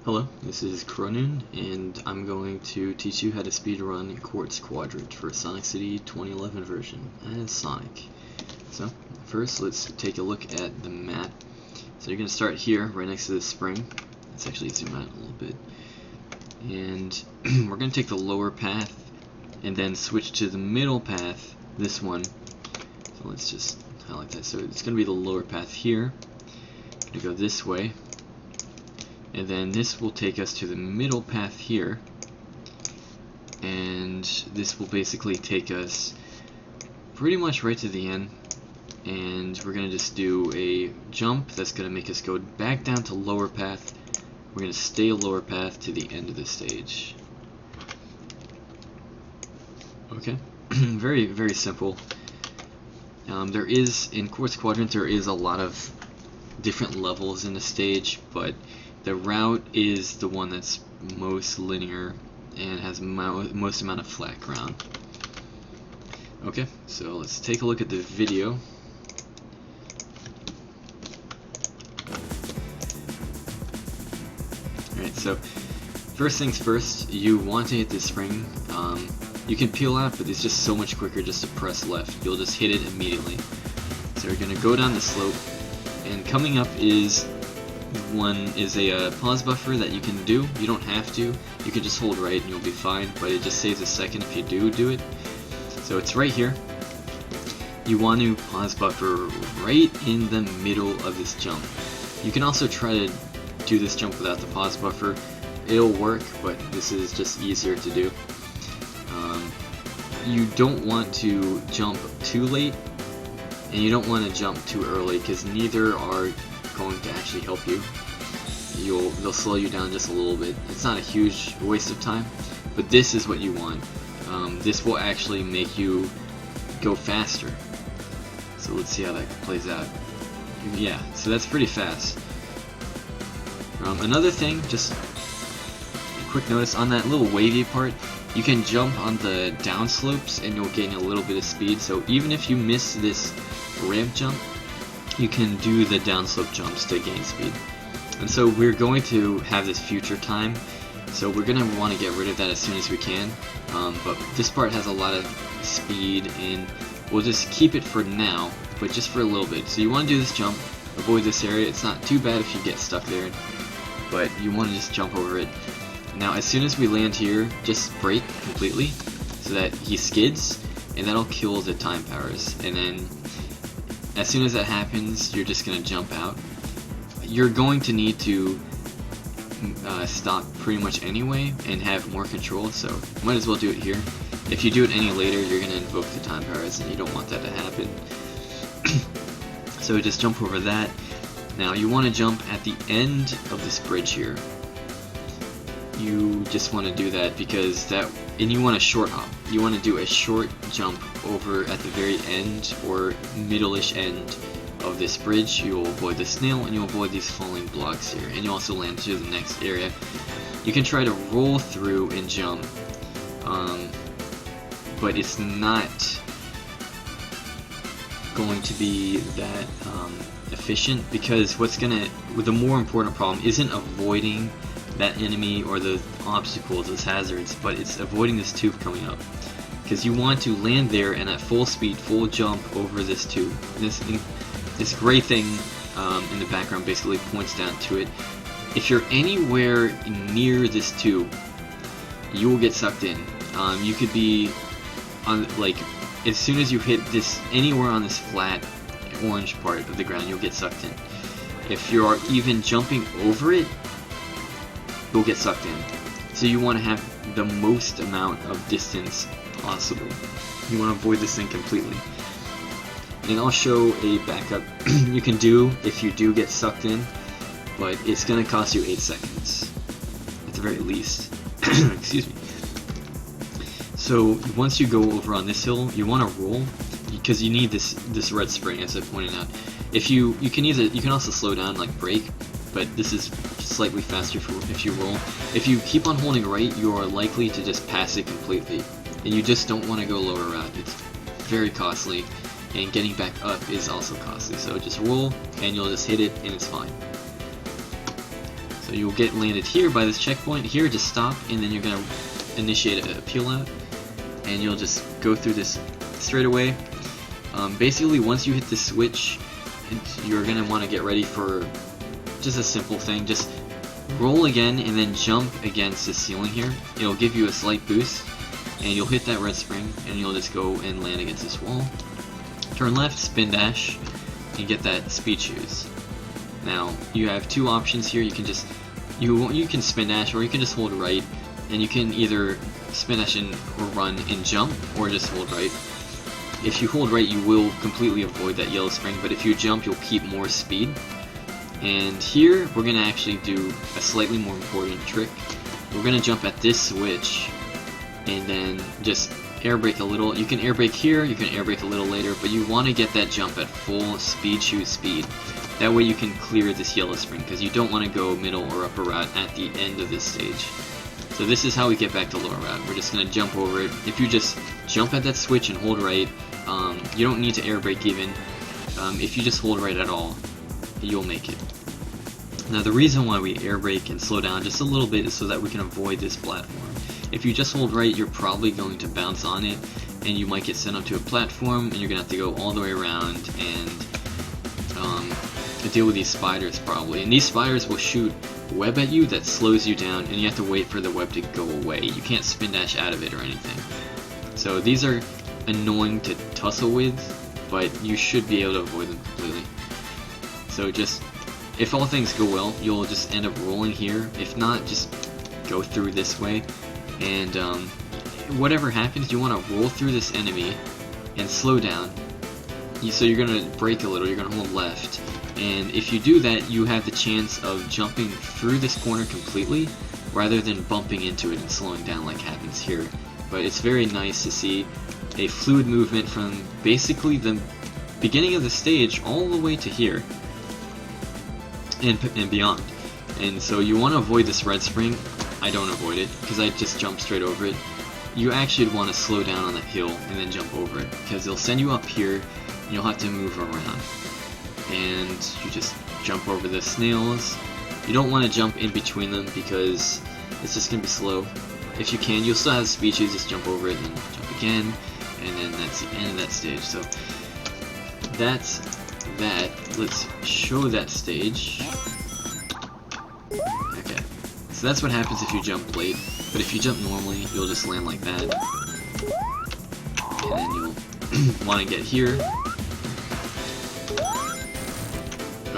Hello, this is Cronin, and I'm going to teach you how to speedrun Quartz Quadrant for Sonic City 2011 version as Sonic. So, first let's take a look at the map. So you're going to start here, right next to the spring. Let's actually zoom out a little bit. And we're going to take the lower path, and then switch to the middle path, this one. So let's just highlight that. So it's going to be the lower path here. Going to go this way. And then this will take us to the middle path here, and this will basically take us pretty much right to the end, and we're going to just do a jump that's going to make us go back down to lower path. We're going to stay lower path to the end of the stage. Okay, very, very simple. There is, in Quartz Quadrant, there is a lot of different levels in the stage, but the route is the one that's most linear and has most amount of flat ground. Okay, so let's take a look at the video. Alright, so first things first, you want to hit this spring. You can peel out, but it's just so much quicker just to press left. You'll just hit it immediately. So you're going to go down the slope, and coming up is a pause buffer that you can do. You don't have to. You can just hold right and you'll be fine, but it just saves a second if you do it. So it's right here. You want to pause buffer right in the middle of this jump. You can also try to do this jump without the pause buffer. It'll work, but this is just easier to do. You don't want to jump too late, and you don't want to jump too early, because neither are going to actually help you. They'll slow you down just a little bit. It's not a huge waste of time, but this is what you want. This will actually make you go faster. So let's see how that plays out. Yeah, so that's pretty fast. Another thing, just a quick notice on that little wavy part. You can jump on the down slopes and you'll gain a little bit of speed. So even if you miss this ramp jump, you can do the downslope jumps to gain speed. And so we're going to have this future time, so we're going to want to get rid of that as soon as we can. But this part has a lot of speed, and we'll just keep it for now, but just for a little bit. So you want to do this jump, avoid this area. It's not too bad if you get stuck there, but you want to just jump over it. Now as soon as we land here, just brake completely so that he skids, and that'll kill the time powers. And then as soon as that happens, you're just going to jump out. You're going to need to stop pretty much anyway and have more control, so might as well do it here. If you do it any later, you're going to invoke the time powers, and you don't want that to happen. So just jump over that. Now you want to jump at the end of this bridge here. You just want to do that because and you want a short hop. You want to do a short jump over at the very end or middle-ish end of this bridge. You'll avoid the snail and you'll avoid these falling blocks here, and you also land to the next area. You can try to roll through and jump, but it's not going to be that efficient, because the more important problem isn't avoiding that enemy or the obstacles, those hazards, but it's avoiding this tube coming up. Because you want to land there and at full speed, full jump over this tube. This gray thing in the background basically points down to it. If you're anywhere near this tube, you will get sucked in. You could be on, like, as soon as you hit this, anywhere on this flat orange part of the ground, you'll get sucked in. If you're even jumping over it, you'll get sucked in. So you want to have the most amount of distance possible. You want to avoid this thing completely. And I'll show a backup you can do if you do get sucked in, but it's going to cost you 8 seconds at the very least. Excuse me. So once you go over on this hill, you want to roll, because you need this red spring, as I pointed out. If you can also slow down, like brake, but this is slightly faster if you roll. If you keep on holding right, you are likely to just pass it completely, and you just don't want to go lower route. It's very costly, and getting back up is also costly. So just roll, and you'll just hit it, and it's fine. So you'll get landed here by this checkpoint. Here, just stop, and then you're gonna initiate a peel out, and you'll just go through this straight away. Basically, once you hit the switch, you're gonna want to get ready for just a simple thing. Just roll again, and then jump against the ceiling here. It'll give you a slight boost, and you'll hit that red spring, and you'll just go and land against this wall. Turn left, spin dash, and get that speed shoes. Now you have two options here. You can just you can spin dash, or you can just hold right, and you can either spin dash and or run and jump, or just hold right. If you hold right, you will completely avoid that yellow spring, but if you jump, you'll keep more speed. And here we're gonna actually do a slightly more important trick. We're gonna jump at this switch, and then just air brake a little. You can air brake here, you can air brake a little later, but you want to get that jump at full speed shoot speed. That way you can clear this yellow spring, because you don't want to go middle or upper route at the end of this stage. So this is how we get back to lower route. We're just going to jump over it. If you just jump at that switch and hold right, you don't need to air brake even. If you just hold right at all, you'll make it. Now the reason why we air brake and slow down just a little bit is so that we can avoid this platform. If you just hold right, you're probably going to bounce on it, and you might get sent up to a platform, and you're going to have to go all the way around and deal with these spiders probably. And these spiders will shoot web at you that slows you down, and you have to wait for the web to go away. You can't spin dash out of it or anything. So these are annoying to tussle with, but you should be able to avoid them completely. So just, if all things go well, you'll just end up rolling here. If not, just go through this way, and whatever happens, you want to roll through this enemy and slow down. So you're going to brake a little, you're going to hold left, and if you do that, you have the chance of jumping through this corner completely rather than bumping into it and slowing down like happens here. But it's very nice to see a fluid movement from basically the beginning of the stage all the way to here and beyond. And so you want to avoid this red spring. I don't avoid it because I just jump straight over it. You actually want to slow down on that hill and then jump over it, because it'll send you up here and you'll have to move around. And you just jump over the snails. You don't want to jump in between them because it's just going to be slow. If you can, you'll still have speeches, just jump over it and jump again, and then that's the end of that stage. So that's that. Let's show that stage. Okay, so that's what happens if you jump late, but if you jump normally, you'll just land like that, and then you'll want to get here.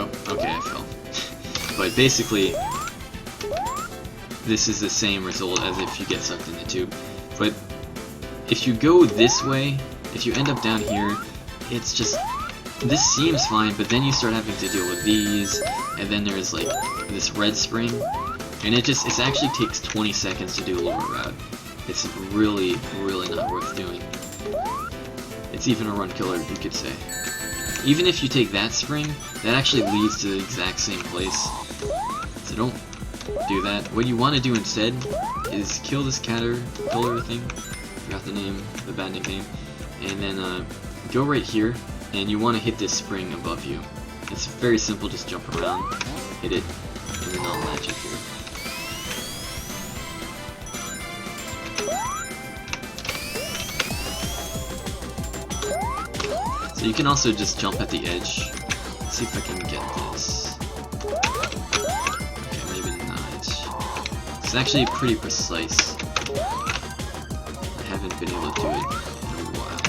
Oh, okay, I fell. But basically, this is the same result as if you get sucked in the tube. But if you go this way, if you end up down here, it's just, this seems fine, but then you start having to deal with these, and then there's like this red spring, and it actually takes 20 seconds to do a lower route. It's really, really not worth doing. It's even a run killer, you could say. Even if you take that spring, that actually leads to the exact same place. So don't do that. What you want to do instead is kill this caterpillar thing. Forgot the name, the bad nickname. And then go right here, and you want to hit this spring above you. It's very simple, just jump around, hit it, and then I'll latch up here. So you can also just jump at the edge. Let's see if I can get this. Okay, maybe not. It's actually pretty precise. I haven't been able to do it in a while.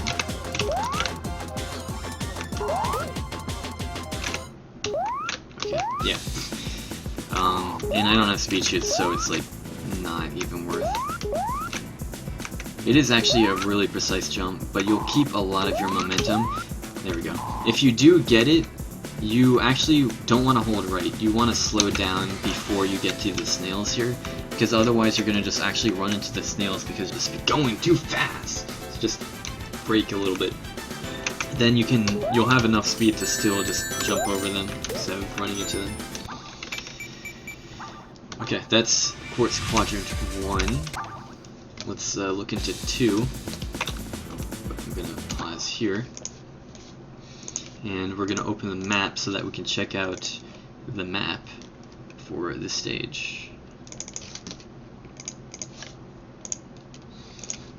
Okay, yeah. And I don't have speed shoots, so it's like not even worth. It is actually a really precise jump, but you'll keep a lot of your momentum. There we go. If you do get it, you actually don't want to hold right. You want to slow down before you get to the snails here, because otherwise you're going to just actually run into the snails because you'll just be going too fast. So just brake a little bit. Then you'll have enough speed to still just jump over them instead of running into them. Okay, that's Quartz Quadrant 1. Let's look into 2. I'm going to pause here. And we're going to open the map so that we can check out the map for this stage.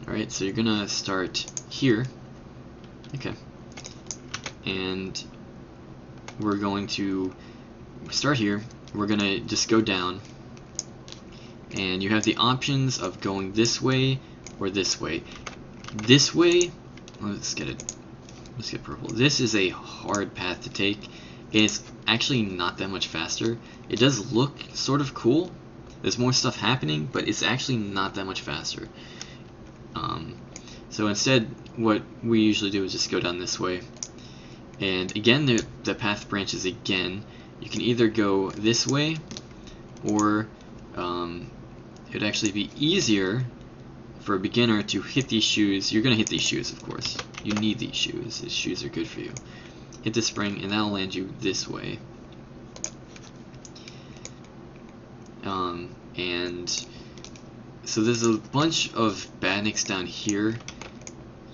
Alright, so you're gonna start here. Okay. And we're going to start here. We're gonna just go down. And you have the options of going this way or this way. This way, let's get purple. This is a hard path to take. It's actually not that much faster. It does look sort of cool. There's more stuff happening, but it's actually not that much faster. So instead, what we usually do is just go down this way. And again, the path branches again. You can either go this way, or it'd actually be easier for a beginner to hit these shoes. You're going to hit these shoes, of course. You need these shoes. These shoes are good for you. Hit the spring, and that'll land you this way. And so there's a bunch of badniks down here.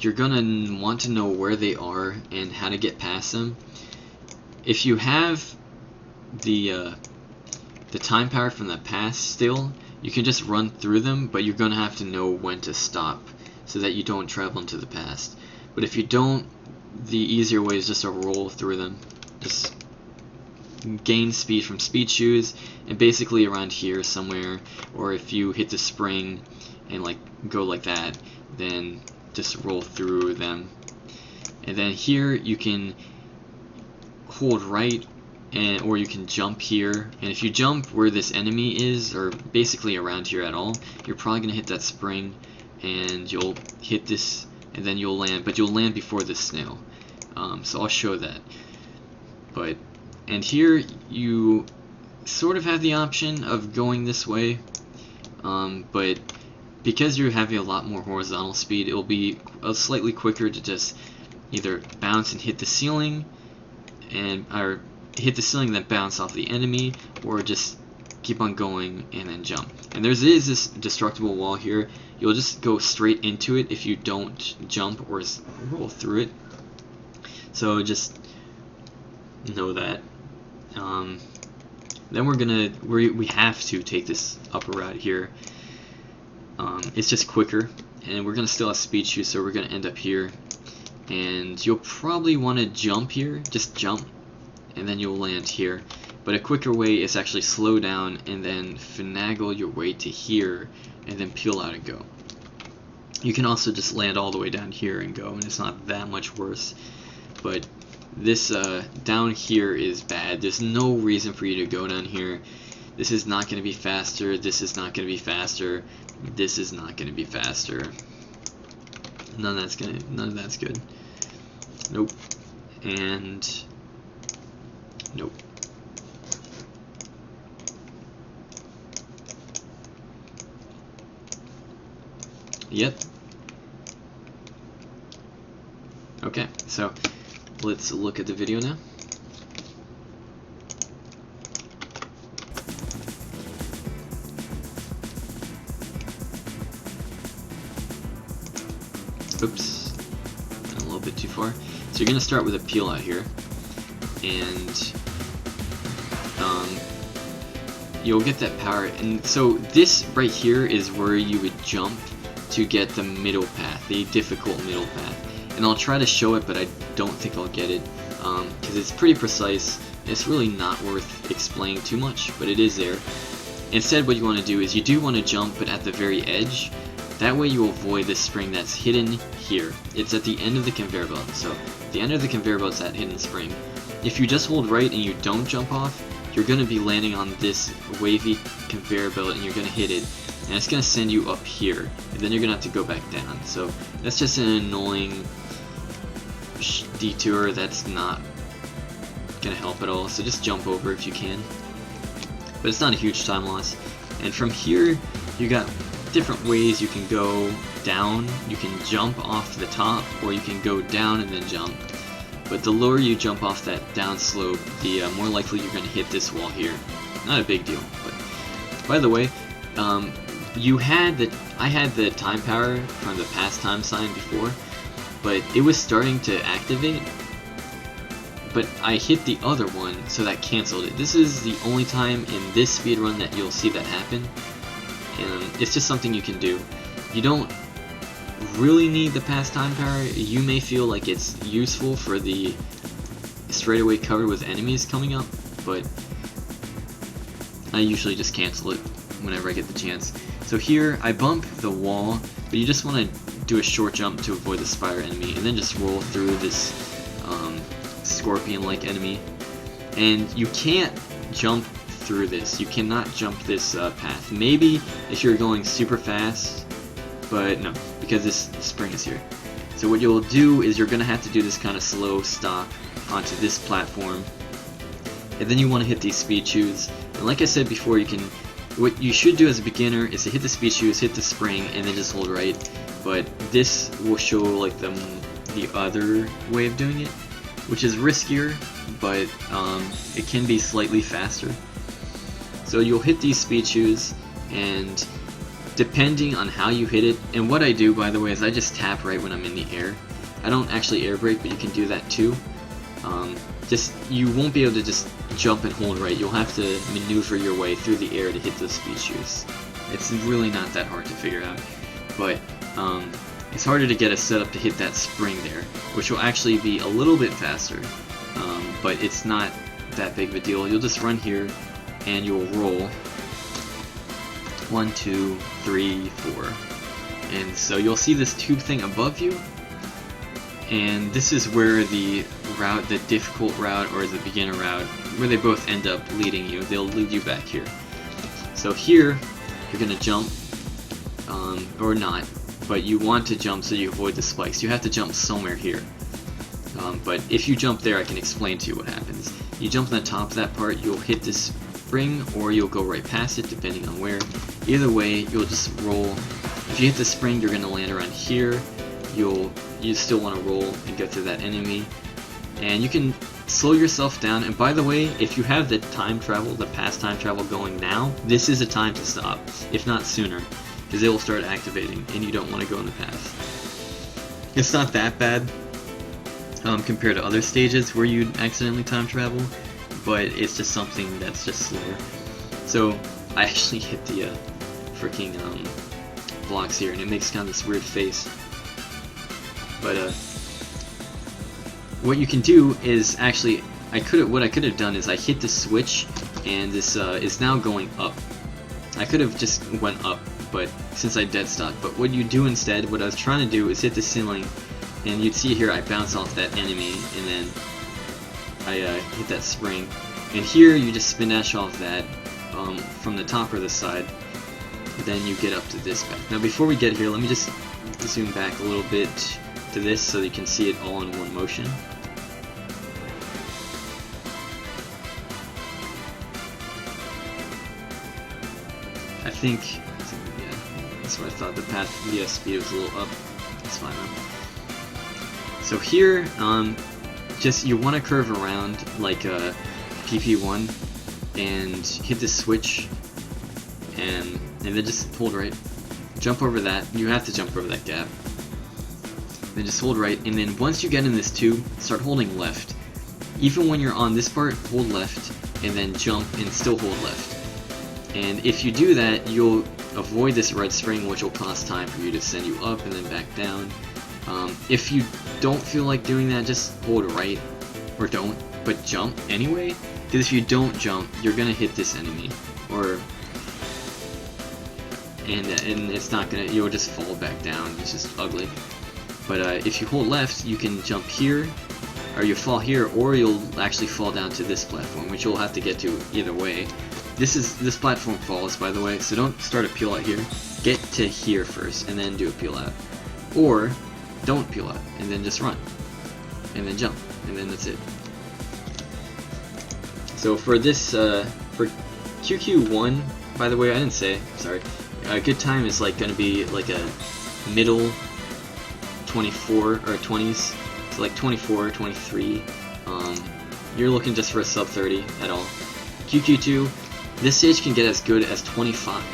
You're going to want to know where they are and how to get past them. If you have the time power from the past still, you can just run through them, but you're going to have to know when to stop so that you don't travel into the past. But if you don't, the easier way is just to roll through them. Just gain speed from speed shoes, and basically around here somewhere, or if you hit the spring and like go like that, then just roll through them. And then here you can hold right, or you can jump here, and if you jump where this enemy is, or basically around here at all, you're probably going to hit that spring, and you'll hit this, and then you'll land, but you'll land before the snail. So I'll show that. And here you sort of have the option of going this way, but because you're having a lot more horizontal speed, it'll be slightly quicker to just either bounce and hit the ceiling, or hit the ceiling then bounce off the enemy, or just keep on going and then jump. And there is this destructible wall here. You'll just go straight into it if you don't jump or roll through it. So just know that. Then we have to take this upper route here. It's just quicker, and we're gonna still have speed shoes, so we're gonna end up here. And you'll probably want to jump here, just jump, and then you'll land here. But a quicker way is actually slow down and then finagle your way to here, and then peel out and go. You can also just land all the way down here and go, and it's not that much worse. But this down here is bad. There's no reason for you to go down here. This is not going to be faster. This is not going to be faster. This is not going to be faster. None of that's good. Nope. And nope. Yep. Okay, so let's look at the video now. Oops, a little bit too far. So you're going to start with a peel out here, and you'll get that power. And so this right here is where you would jump to get the middle path, the difficult middle path. And I'll try to show it, but I don't think I'll get it, because it's pretty precise. It's really not worth explaining too much, but it is there. Instead, what you want to do is you do want to jump, but at the very edge. That way you avoid this spring that's hidden here. It's at the end of the conveyor belt. So the end of the conveyor belt is that hidden spring. If you just hold right and you don't jump off, you're going to be landing on this wavy conveyor belt, and you're going to hit it, and it's going to send you up here, and then you're going to have to go back down. So that's just an annoying detour that's not going to help at all. So just jump over if you can. But it's not a huge time loss. And from here, you got different ways you can go down. You can jump off the top, or you can go down and then jump. But the lower you jump off that down slope, the more likely you're going to hit this wall here. Not a big deal. But by the way, I had the time power from the past time sign before, but it was starting to activate. but I hit the other one, so that canceled it. This is the only time in this speedrun that you'll see that happen, and it's just something you can do. You don't really need the past time power. You may feel like it's useful for the straightaway cover with enemies coming up, but I usually just cancel it whenever I get the chance. So here, I bump the wall, but you just want to do a short jump to avoid the spire enemy, and then just roll through this scorpion-like enemy. And you can't jump through this. You cannot jump this path. Maybe if you're going super fast, but no, because this spring is here. So what you'll do is you're going to have to do this kind of slow stop onto this platform, and then you want to hit these speed shoes. And like I said before, what you should do as a beginner is to hit the speed shoes, hit the spring, and then just hold right. But this will show like the other way of doing it, which is riskier, but it can be slightly faster. So you'll hit these speed shoes, and depending on how you hit it, and what I do, by the way, is I just tap right when I'm in the air. I don't actually air brake, but you can do that too. You won't be able to just jump and hold right. You'll have to maneuver your way through the air to hit those speed shoes. It's really not that hard to figure out, but it's harder to get a setup to hit that spring there, which will actually be a little bit faster, but it's not that big of a deal. You'll just run here, and you'll roll 1, 2, 3, 4, and so you'll see this tube thing above you, and this is where the route, the difficult route or the beginner route, where they both end up leading you. They'll lead you back here. So here, you're gonna jump, or not, but you want to jump so you avoid the spikes. You have to jump somewhere here. But if you jump there, I can explain to you what happens. You jump on the top of that part, you'll hit this spring, or you'll go right past it, depending on where. Either way, you'll just roll. If you hit the spring, you're gonna land around here. You still want to roll and go through that enemy, and you can slow yourself down. And by the way, if you have the time travel, the past time travel going now, this is a time to stop, if not sooner, because it will start activating, and you don't want to go in the past. It's not that bad compared to other stages where you accidentally time travel, but it's just something that's just slower. So I actually hit the freaking blocks here, and it makes kind of this weird face. But what you can do is actually, what I could have done is I hit the switch, and this is now going up. I could have just went up, but since I dead stopped. But what you do instead, what I was trying to do is hit the ceiling, and you'd see here I bounce off that enemy, and then I hit that spring. And here you just spin dash off that from the top or the side. Then you get up to this back. Now before we get here, let me just zoom back a little bit to this so you can see it all in one motion. I think, yeah, that's what I thought. The path, the speed was a little up. It's fine though. So here, just you want to curve around like a PP1 and hit the switch, and then just hold right. Jump over that. You have to jump over that gap. Then just hold right, and then once you get in this tube, start holding left. Even when you're on this part, hold left, and then jump and still hold left. And if you do that, you'll avoid this red spring, which will cost time for you to send you up and then back down. If you don't feel like doing that, just hold right, or don't, but jump anyway, because if you don't jump, you're gonna hit this enemy, and it's not gonna, you'll just fall back down. It's just ugly. But if you hold left, you can jump here, or you fall here, or you'll actually fall down to this platform, which you'll have to get to either way. This platform falls, by the way, so don't start a peel out here. Get to here first, and then do a peel out. Or don't peel out, and then just run, and then jump, and then that's it. So for this, for QQ1, by the way, I didn't say, sorry, a good time is like going to be like a middle 24 or 20s, so like 24, 23. You're looking just for a sub 30 at all. QQ2, this stage can get as good as 25,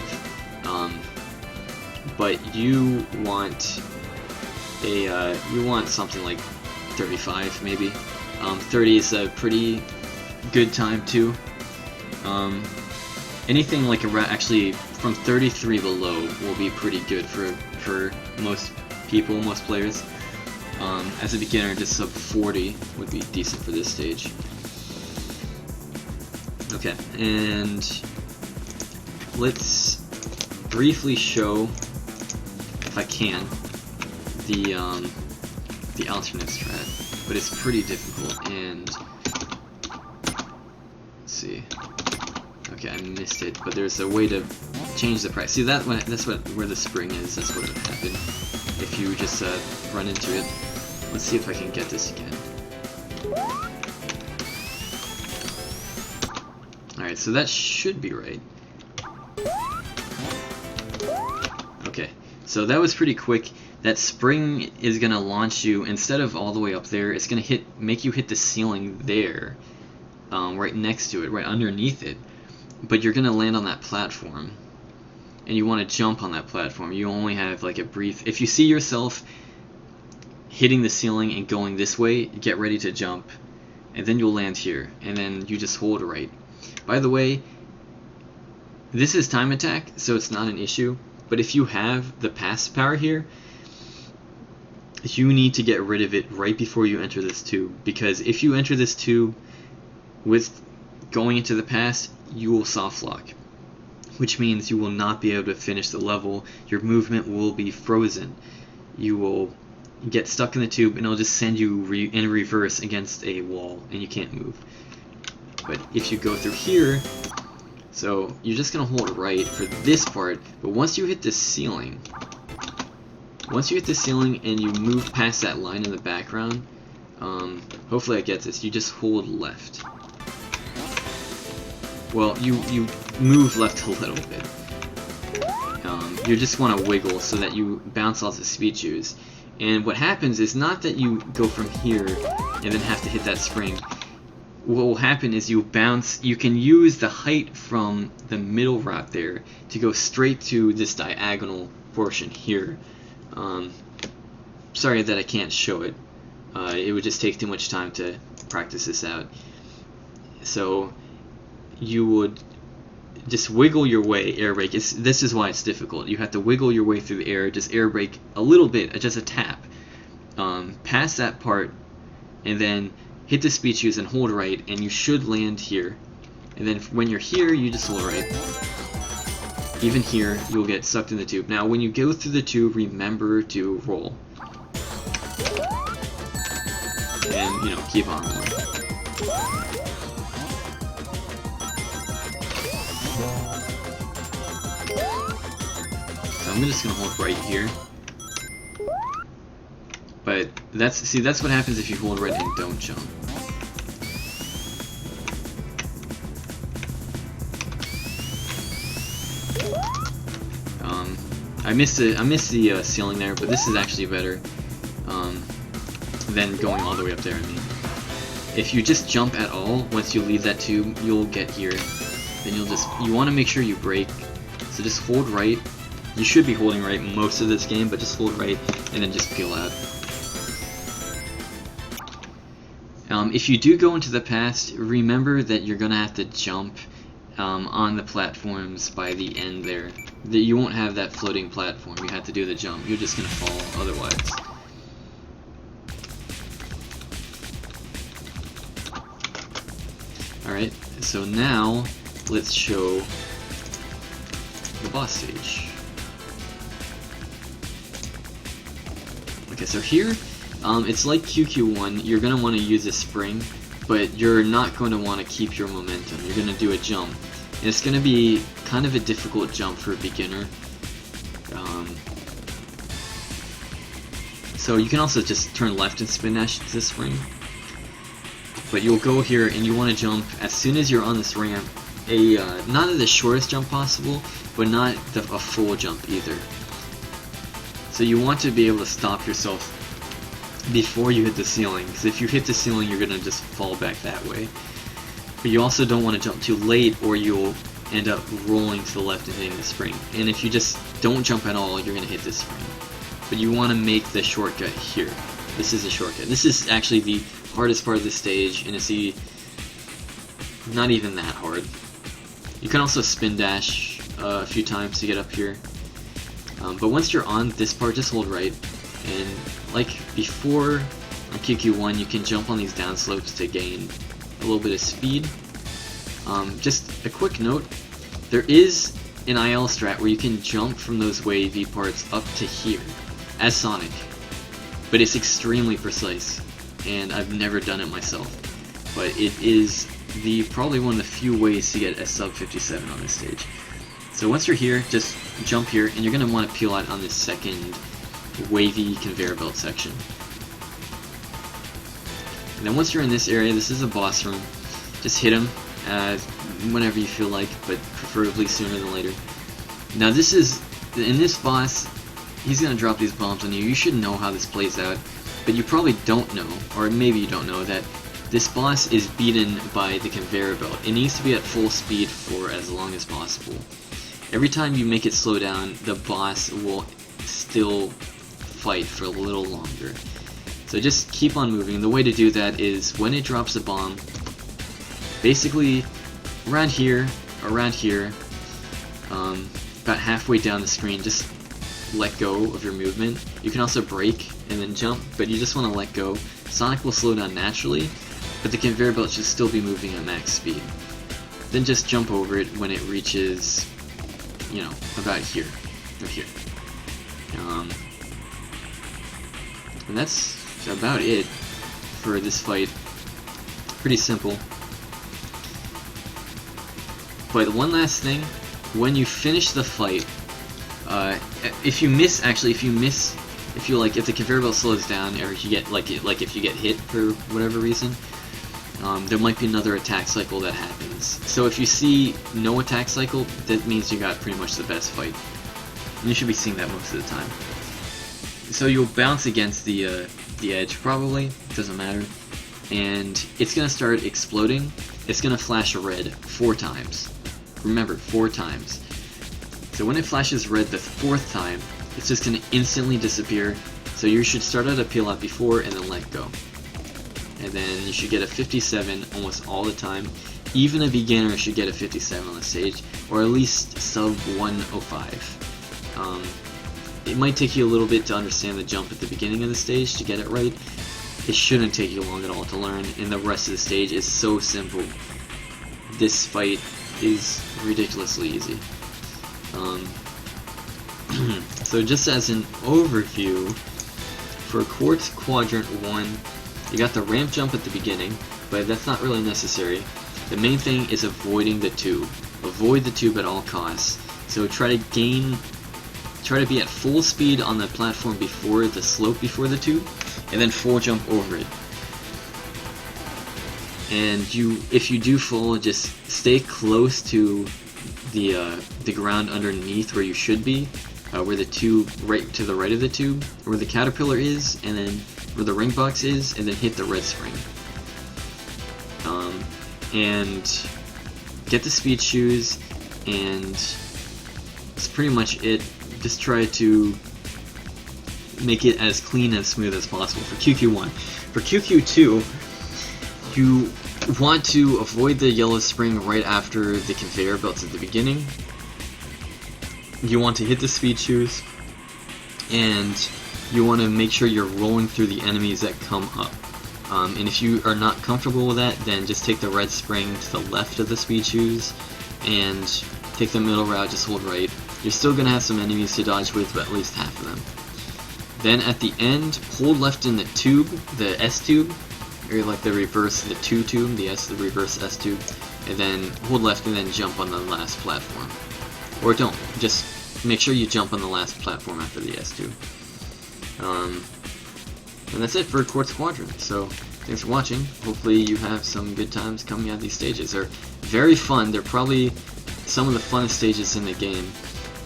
but you want something like 35 maybe. 30 is a pretty good time too. Anything like around, actually from 33 below will be pretty good for most people, most players. As a beginner, just sub 40 would be decent for this stage. Okay, and let's briefly show, if I can, the alternate strat, but it's pretty difficult. And let's see. Okay, I missed it, but there's a way to change the price. See that's where the spring is. That's what would happen if you just run into it. Let's see if I can get this again. Alright, so that should be right. Okay, so that was pretty quick. That spring is gonna launch you, instead of all the way up there, it's gonna make you hit the ceiling there, right next to it, right underneath it. But you're gonna land on that platform, and you want to jump on that platform. You only have like a brief. If you see yourself hitting the ceiling and going this way, get ready to jump, and then you'll land here, and then you just hold right. By the way, this is time attack, so it's not an issue. But if you have the pass power here, you need to get rid of it right before you enter this tube, because if you enter this tube with going into the pass, you will soft lock, which means you will not be able to finish the level. Your movement will be frozen. You will get stuck in the tube, and it'll just send you in reverse against a wall, and you can't move. But if you go through here, so you're just gonna hold right for this part, but once you hit the ceiling, and you move past that line in the background, hopefully I get this, you just hold left. Well, you move left a little bit. You just want to wiggle so that you bounce off the speed shoes. And what happens is not that you go from here and then have to hit that spring. What will happen is you bounce. You can use the height from the middle route there to go straight to this diagonal portion here. Sorry that I can't show it. It would just take too much time to practice this out. So you would just wiggle your way, air brake. This is why it's difficult. You have to wiggle your way through the air, just air brake a little bit, just a tap, past that part, and then hit the speed shoes and hold right, and you should land here. And then when you're here, you just hold right. Even here, you'll get sucked in the tube. Now, when you go through the tube, remember to roll, and keep on rolling. I'm just gonna hold right here, but that's what happens if you hold right and don't jump. I missed the ceiling there, but this is actually better than going all the way up there. I mean, if you just jump at all, once you leave that tube, you'll get here. Then you want to make sure you brake, so just hold right. You should be holding right most of this game, but just hold right and then just peel out. If you do go into the past, remember that you're gonna have to jump on the platforms by the end there. You won't have that floating platform. You have to do the jump. You're just gonna fall otherwise. Alright, so now let's show the boss stage. Okay, so here, it's like QQ1. You're going to want to use a spring, but you're not going to want to keep your momentum. You're going to do a jump. And it's going to be kind of a difficult jump for a beginner. So you can also just turn left and spin dash to the spring. But you'll go here and you want to jump as soon as you're on this ramp. Not the shortest jump possible, but not a full jump either. So you want to be able to stop yourself before you hit the ceiling, because if you hit the ceiling, you're going to just fall back that way. But you also don't want to jump too late, or you'll end up rolling to the left and hitting the spring. And if you just don't jump at all, you're going to hit this spring. But you want to make the shortcut here. This is a shortcut. This is actually the hardest part of this stage, and it's not even that hard. You can also spin dash a few times to get up here. But once you're on this part, just hold right, and like before on QQ1, you can jump on these downslopes to gain a little bit of speed. Just a quick note, there is an IL strat where you can jump from those wavy parts up to here, as Sonic, but it's extremely precise, and I've never done it myself, but it is probably one of the few ways to get a sub 57 on this stage. So once you're here, just jump here, and you're going to want to peel out on this second wavy conveyor belt section. And then once you're in this area, this is a boss room, just hit him whenever you feel like, but preferably sooner than later. Now in this boss, he's going to drop these bombs on you. You should know how this plays out, but you probably don't know, or maybe you don't know, that this boss is beaten by the conveyor belt. It needs to be at full speed for as long as possible. Every time you make it slow down, the boss will still fight for a little longer. So just keep on moving. The way to do that is when it drops a bomb, basically around here, about halfway down the screen, just let go of your movement. You can also brake and then jump, but you just want to let go. Sonic will slow down naturally, but the conveyor belt should still be moving at max speed. Then just jump over it when it reaches, you know, about here, or here. And that's about it for this fight. Pretty simple. But one last thing, when you finish the fight, if the conveyor belt slows down, or if you get if you get hit for whatever reason, there might be another attack cycle that happens. So if you see no attack cycle, that means you got pretty much the best fight. And you should be seeing that most of the time. So you'll bounce against the edge probably, it doesn't matter, and it's gonna start exploding. It's gonna flash red 4 times. Remember, 4 times. So when it flashes red the 4th time, it's just gonna instantly disappear. So you should start out a peel out before and then let go. And then you should get a 57 almost all the time. Even a beginner should get a 57 on the stage, or at least sub 105. It might take you a little bit to understand the jump at the beginning of the stage to get it right. It shouldn't take you long at all to learn, and the rest of the stage is so simple. This fight is ridiculously easy. So just as an overview, for Quartz Quadrant 1, you got the ramp jump at the beginning, but that's not really necessary. The main thing is avoiding the tube. Avoid the tube at all costs. So try to be at full speed on the platform before the slope before the tube, and then full jump over it. And if you do fall, just stay close to the ground underneath where you should be, where the tube, right to the right of the tube, where the caterpillar is, and then where the ring box is, and then hit the red spring. And get the speed shoes, and that's pretty much it. Just try to make it as clean and smooth as possible for QQ1. For QQ2, you want to avoid the yellow spring right after the conveyor belts at the beginning. You want to hit the speed shoes, and you want to make sure you're rolling through the enemies that come up. And if you are not comfortable with that, then just take the red spring to the left of the speed shoes, and take the middle route, just hold right. You're still going to have some enemies to dodge with, but at least half of them. Then at the end, hold left in the tube, the S tube, or like the reverse, the 2 tube, the reverse S tube, and then hold left and then jump on the last platform. Or don't, just make sure you jump on the last platform after the S tube. And that's it for Quartz Quadrant. So thanks for watching. Hopefully you have some good times coming out of these stages. They're very fun. They're probably some of the funnest stages in the game,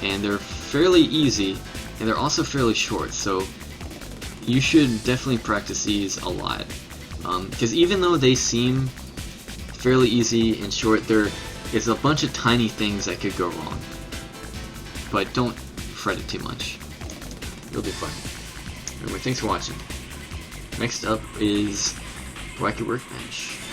and they're fairly easy, and they're also fairly short, so you should definitely practice these a lot. Because even though they seem fairly easy and short, there is a bunch of tiny things that could go wrong. But don't fret it too much. It'll be fun. Anyway, thanks for watching. Next up is Bracket Workbench.